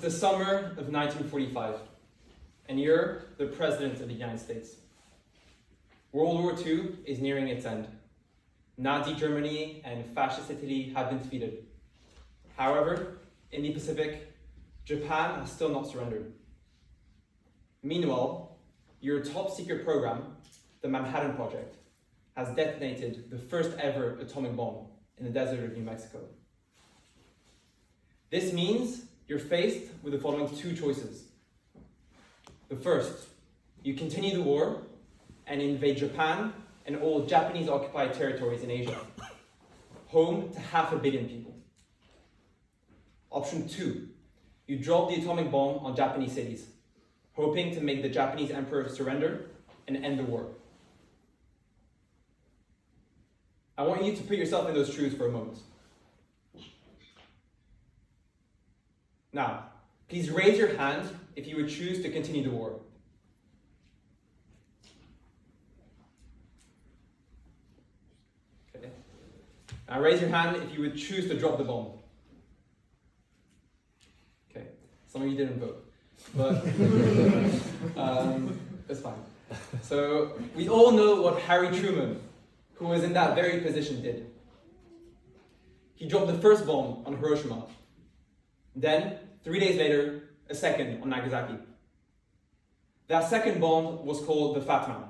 the summer of 1945, and you're the President of the United States. World War II is nearing its end. Nazi Germany and Fascist Italy have been defeated. However, in the Pacific, Japan has still not surrendered. Meanwhile, your top secret program, the Manhattan Project, has detonated the first ever atomic bomb in the desert of New Mexico. This means you're faced with the following two choices. The first, you continue the war and invade Japan and all Japanese-occupied territories in Asia, home to 500 million people. Option 2, you drop the atomic bomb on Japanese cities, hoping to make the Japanese emperor surrender and end the war. I want you to put yourself in those shoes for a moment. Now, please raise your hand if you would choose to continue the war. Okay. Now raise your hand if you would choose to drop the bomb. Okay, some of you didn't vote, but it's fine. So we all know what Harry Truman, who was in that very position, did. He dropped the first bomb on Hiroshima. Then, 3 days later, a second on Nagasaki. That second bomb was called the Fat Man.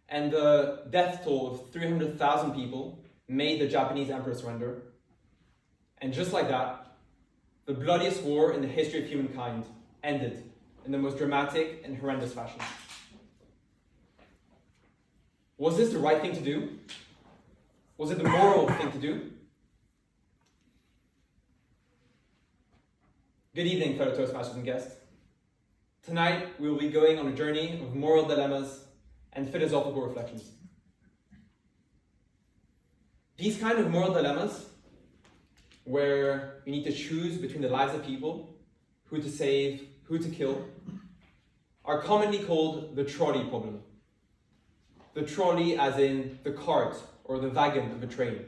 And the death toll of 300,000 people made the Japanese emperor surrender. And just like that, the bloodiest war in the history of humankind ended in the most dramatic and horrendous fashion. Was this the right thing to do? Was it the moral thing to do? Good evening, fellow Toastmasters and guests. Tonight, we will be going on a journey of moral dilemmas and philosophical reflections. These kind of moral dilemmas, where you need to choose between the lives of people, who to save, who to kill, are commonly called the trolley problem. The trolley as in the cart or the wagon of a train.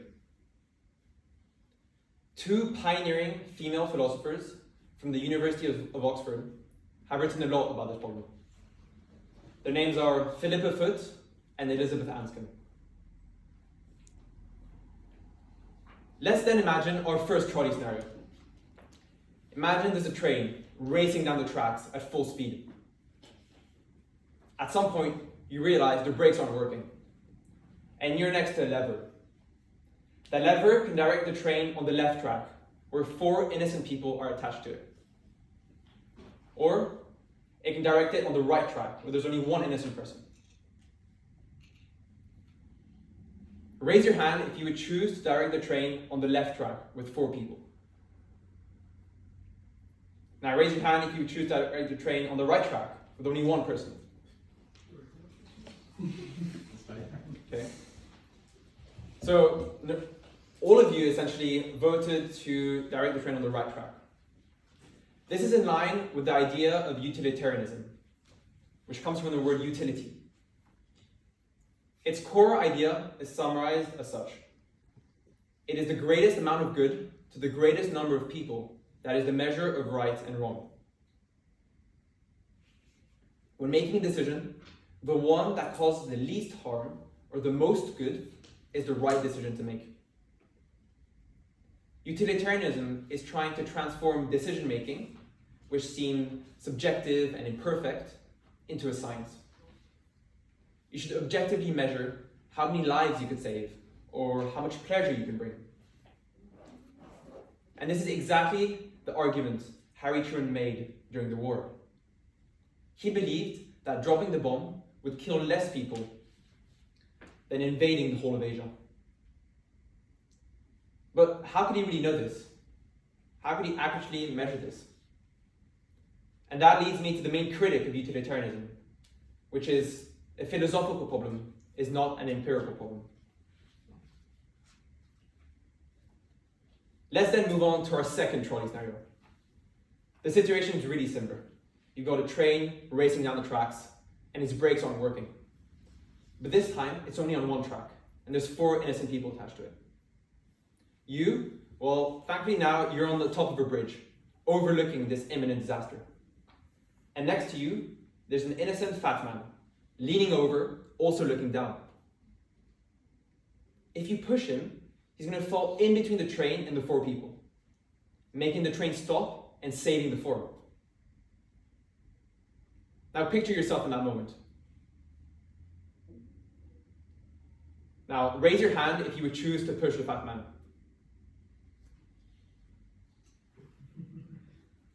Two pioneering female philosophers from the University of Oxford have written a lot about this problem. Their names are Philippa Foot and Elizabeth Anscombe. Let's then imagine our first trolley scenario. Imagine there's a train racing down the tracks at full speed. At some point, you realize the brakes aren't working, and you're next to a lever. That lever can direct the train on the left track, where 4 innocent people are attached to it. Or it can direct it on the right track, where there's only 1 innocent person. Raise your hand if you would choose to direct the train on the left track with 4 people. Now raise your hand if you would choose to direct the train on the right track with only 1 person. Okay. So all of you essentially voted to direct the train on the right track. This is in line with the idea of utilitarianism, which comes from the word utility. Its core idea is summarized as such. It is the greatest amount of good to the greatest number of people that is the measure of right and wrong. When making a decision, the one that causes the least harm or the most good is the right decision to make. Utilitarianism is trying to transform decision-making, which seemed subjective and imperfect, into a science. You should objectively measure how many lives you could save, or how much pleasure you can bring. And this is exactly the argument Harry Truman made during the war. He believed that dropping the bomb would kill less people than invading the whole of Asia. But how could he really know this? How could he accurately measure this? And that leads me to the main critic of utilitarianism, which is a philosophical problem is not an empirical problem. Let's then move on to our second trolley scenario. The situation is really similar. You've got a train racing down the tracks, and its brakes aren't working. But this time, it's only on 1 track, and there's 4 innocent people attached to it. You, well, thankfully now you're on the top of a bridge, overlooking this imminent disaster. And next to you, there's an innocent fat man, leaning over, also looking down. If you push him, he's going to fall in between the train and the four people, making the train stop and saving the four. Now picture yourself in that moment. Now raise your hand if you would choose to push the fat man.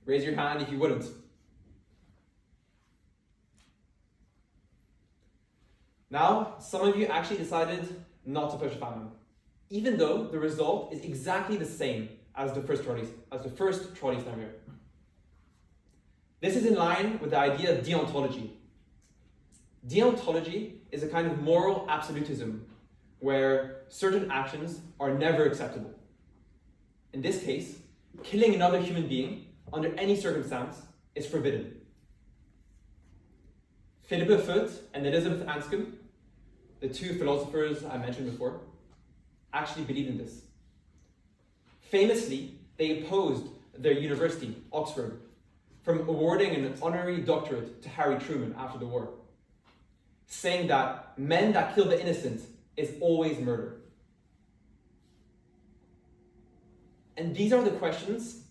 Raise your hand if you wouldn't. Now, some of you actually decided not to push the fat man, even though the result is exactly the same as the first trolley scenario. This is in line with the idea of deontology. Deontology is a kind of moral absolutism where certain actions are never acceptable. In this case, killing another human being under any circumstance is forbidden. Philippe Foot and Elizabeth Anscombe, the two philosophers I mentioned before, actually believed in this. Famously, they opposed their university, Oxford, from awarding an honorary doctorate to Harry Truman after the war, saying that men that kill the innocent is always murder. And these are the questions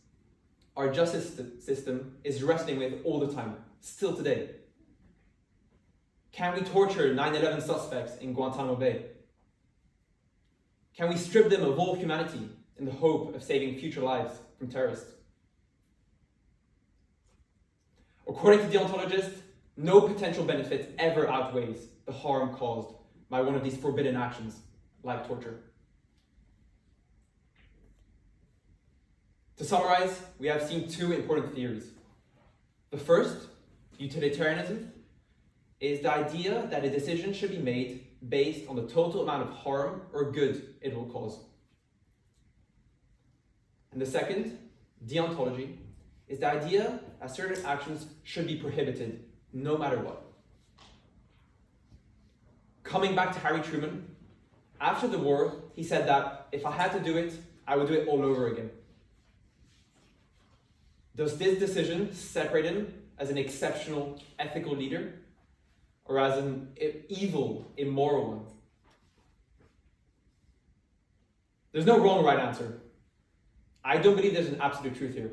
our justice system is wrestling with all the time, still today. Can we torture 9/11 suspects in Guantanamo Bay? Can we strip them of all humanity in the hope of saving future lives from terrorists? According to deontologists, no potential benefit ever outweighs the harm caused by one of these forbidden actions, like torture. To summarize, we have seen two important theories. The first, utilitarianism, is the idea that a decision should be made based on the total amount of harm or good it will cause. And the second, deontology, is the idea that certain actions should be prohibited no matter what. Coming back to Harry Truman, after the war, he said that if I had to do it, I would do it all over again. Does this decision separate him as an exceptional ethical leader or as an evil, immoral one? There's no wrong or right answer. I don't believe there's an absolute truth here.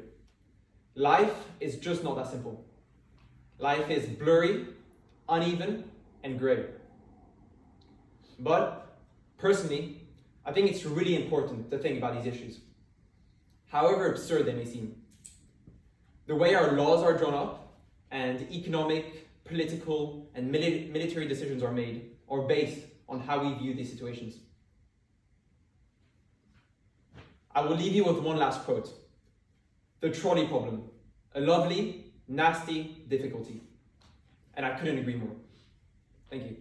Life is just not that simple. Life is blurry, uneven, and grey. But, personally, I think it's really important to think about these issues, however absurd they may seem. The way our laws are drawn up and economic, political, and military decisions are made are based on how we view these situations. I will leave you with one last quote. The trolley problem, a lovely, nasty difficulty. And I couldn't agree more. Thank you.